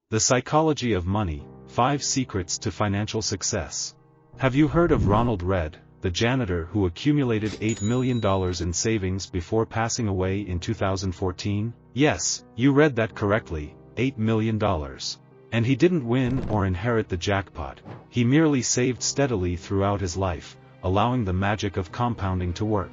The Psychology of Money, 5 Secrets to Financial Success. Have you heard of Ronald Read, the janitor who accumulated $8 million in savings before passing away in 2014? Yes, you read that correctly, $8 million. And he didn't win or inherit the jackpot, he merely saved steadily throughout his life, allowing the magic of compounding to work.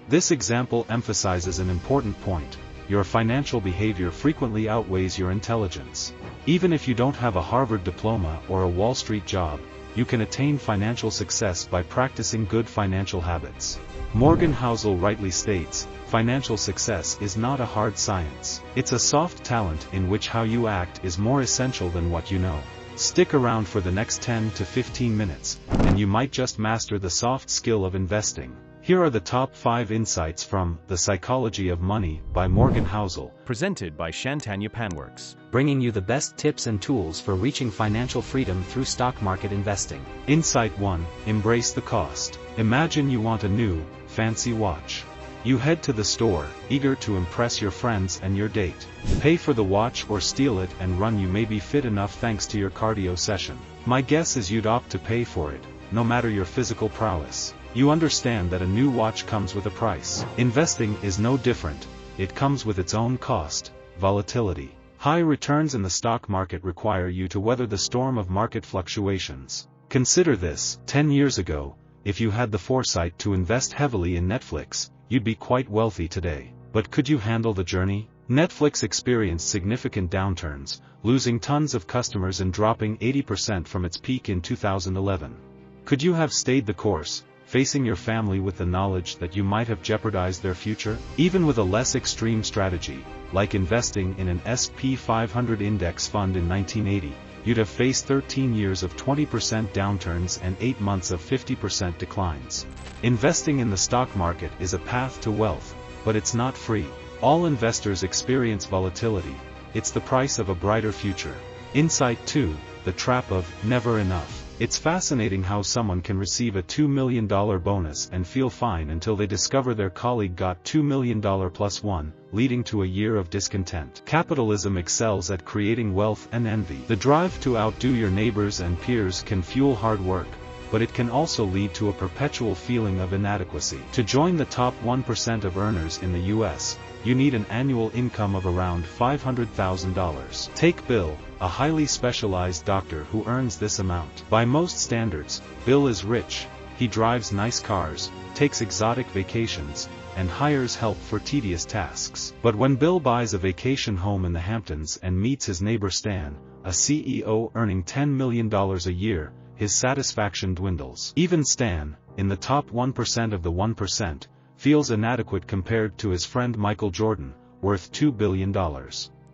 This example emphasizes an important point: your financial behavior frequently outweighs your intelligence. Even if you don't have a Harvard diploma or a Wall Street job, you can attain financial success by practicing good financial habits. Morgan Housel rightly states, financial success is not a hard science. It's a soft talent in which how you act is more essential than what you know. Stick around for the next 10 to 15 minutes, and you might just master the soft skill of investing. Here are the top 5 insights from The Psychology of Money by Morgan Housel, presented by Shantanya Panworks, bringing you the best tips and tools for reaching financial freedom through stock market investing. Insight 1. Embrace the cost. Imagine you want a new, fancy watch. You head to the store, eager to impress your friends and your date. Pay for the watch or steal it and run. You may be fit enough thanks to your cardio session. My guess is you'd opt to pay for it, no matter your physical prowess. You understand that a new watch comes with a price. Investing is no different. It comes with its own cost: volatility. High returns in the stock market require you to weather the storm of market fluctuations. Consider this: 10 years ago, if you had the foresight to invest heavily in Netflix, you'd be quite wealthy today. But could you handle the journey? Netflix experienced significant downturns, losing tons of customers and dropping 80% from its peak in 2011. Could you have stayed the course, facing your family with the knowledge that you might have jeopardized their future? Even with a less extreme strategy, like investing in an S&P 500 index fund in 1980, you'd have faced 13 years of 20% downturns and 8 months of 50% declines. Investing in the stock market is a path to wealth, but it's not free. All investors experience volatility. It's the price of a brighter future. Insight 2. The Trap of Never Enough. It's fascinating how someone can receive a $2 million bonus and feel fine until they discover their colleague got $2 million plus one, leading to a year of discontent. Capitalism excels at creating wealth and envy. The drive to outdo your neighbors and peers can fuel hard work, but it can also lead to a perpetual feeling of inadequacy. To join the top 1% of earners in the US, you need an annual income of around $500,000. Take Bill, a highly specialized doctor who earns this amount. By most standards, Bill is rich. He drives nice cars, takes exotic vacations, and hires help for tedious tasks. But when Bill buys a vacation home in the Hamptons and meets his neighbor Stan, a CEO earning $10 million a year, his satisfaction dwindles. Even Stan, in the top 1% of the 1%, feels inadequate compared to his friend Michael Jordan, worth $2 billion.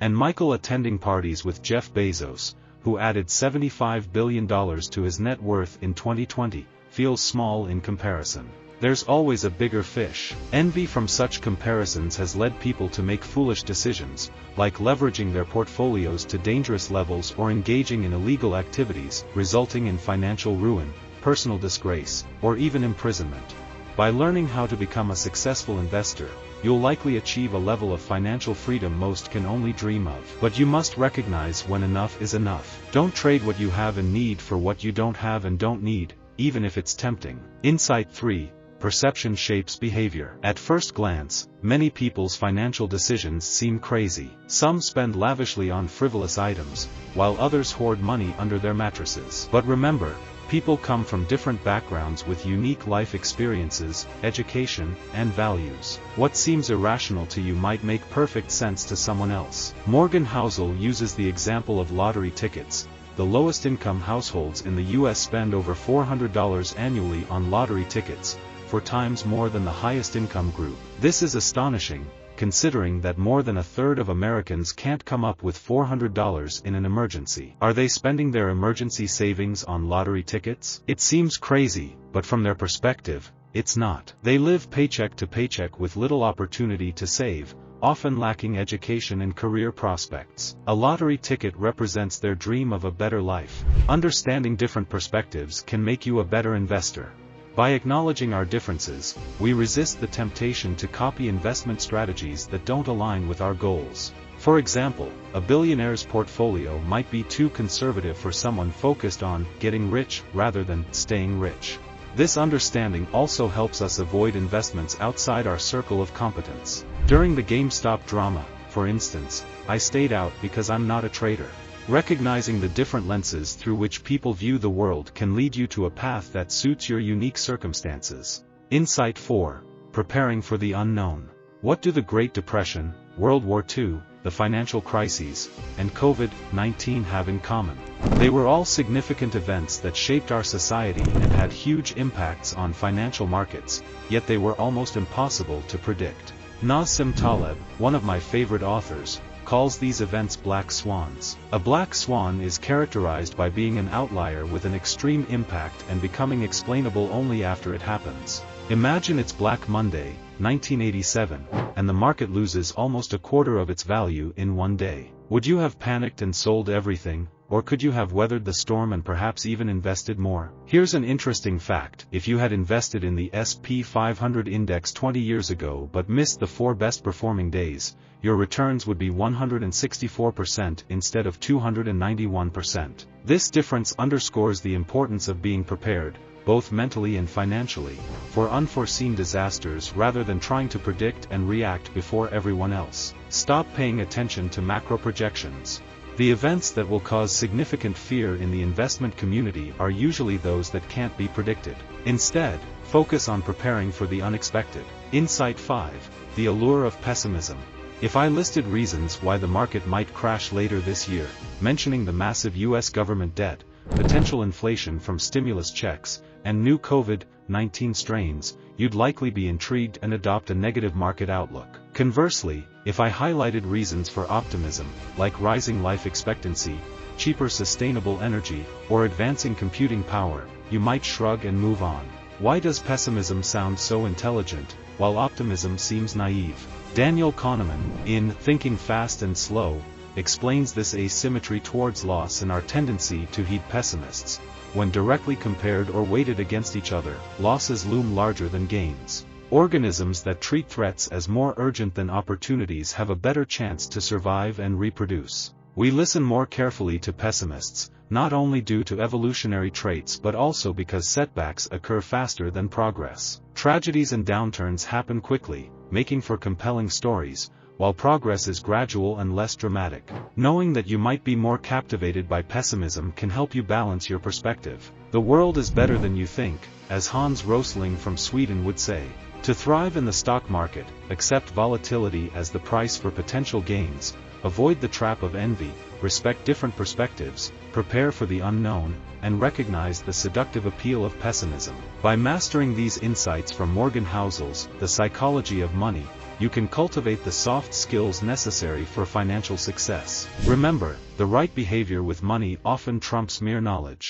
And Michael, attending parties with Jeff Bezos, who added $75 billion to his net worth in 2020, feels small in comparison. There's always a bigger fish. Envy from such comparisons has led people to make foolish decisions, like leveraging their portfolios to dangerous levels or engaging in illegal activities, resulting in financial ruin, personal disgrace, or even imprisonment. By learning how to become a successful investor, you'll likely achieve a level of financial freedom most can only dream of. But you must recognize when enough is enough. Don't trade what you have and need for what you don't have and don't need, even if it's tempting. Insight 3. Perception shapes behavior. At first glance, many people's financial decisions seem crazy. Some spend lavishly on frivolous items, while others hoard money under their mattresses. But remember, people come from different backgrounds with unique life experiences, education, and values. What seems irrational to you might make perfect sense to someone else. Morgan Housel uses the example of lottery tickets. The lowest income households in the US spend over $400 annually on lottery tickets, 4 times more than the highest income group. This is astonishing, considering that more than a third of Americans can't come up with $400 in an emergency. Are they spending their emergency savings on lottery tickets? It seems crazy, but from their perspective, it's not. They live paycheck to paycheck with little opportunity to save, often lacking education and career prospects. A lottery ticket represents their dream of a better life. Understanding different perspectives can make you a better investor. By acknowledging our differences, we resist the temptation to copy investment strategies that don't align with our goals. For example, a billionaire's portfolio might be too conservative for someone focused on getting rich rather than staying rich. This understanding also helps us avoid investments outside our circle of competence. During the GameStop drama, for instance, I stayed out because I'm not a trader. Recognizing the different lenses through which people view the world can lead you to a path that suits your unique circumstances. Insight 4. Preparing for the unknown. What do the Great Depression, World War II, the financial crises, and COVID-19 have in common? They were all significant events that shaped our society and had huge impacts on financial markets, yet they were almost impossible to predict. Nassim Taleb, one of my favorite authors, calls these events black swans. A black swan is characterized by being an outlier with an extreme impact and becoming explainable only after it happens. Imagine it's Black Monday, 1987, and the market loses almost a quarter of its value in one day. Would you have panicked and sold everything, or could you have weathered the storm and perhaps even invested more? Here's an interesting fact: if you had invested in the S&P 500 index 20 years ago but missed the 4 best performing days, your returns would be 164% instead of 291%. This difference underscores the importance of being prepared, both mentally and financially, for unforeseen disasters rather than trying to predict and react before everyone else. Stop paying attention to macro projections. The events that will cause significant fear in the investment community are usually those that can't be predicted. Instead, focus on preparing for the unexpected. Insight 5. The allure of pessimism. If I listed reasons why the market might crash later this year, mentioning the massive US government debt, potential inflation from stimulus checks, and new COVID-19 strains, you'd likely be intrigued and adopt a negative market outlook. Conversely, if I highlighted reasons for optimism, like rising life expectancy, cheaper sustainable energy, or advancing computing power, you might shrug and move on. Why does pessimism sound so intelligent, while optimism seems naive? Daniel Kahneman, in Thinking Fast and Slow, explains this asymmetry towards loss and our tendency to heed pessimists. When directly compared or weighted against each other, losses loom larger than gains. Organisms that treat threats as more urgent than opportunities have a better chance to survive and reproduce. We listen more carefully to pessimists, not only due to evolutionary traits but also because setbacks occur faster than progress. Tragedies and downturns happen quickly, making for compelling stories, while progress is gradual and less dramatic. Knowing that you might be more captivated by pessimism can help you balance your perspective. The world is better than you think, as Hans Rosling from Sweden would say. To thrive in the stock market, accept volatility as the price for potential gains, avoid the trap of envy, respect different perspectives, prepare for the unknown, and recognize the seductive appeal of pessimism. By mastering these insights from Morgan Housel's The Psychology of Money, you can cultivate the soft skills necessary for financial success. Remember, the right behavior with money often trumps mere knowledge.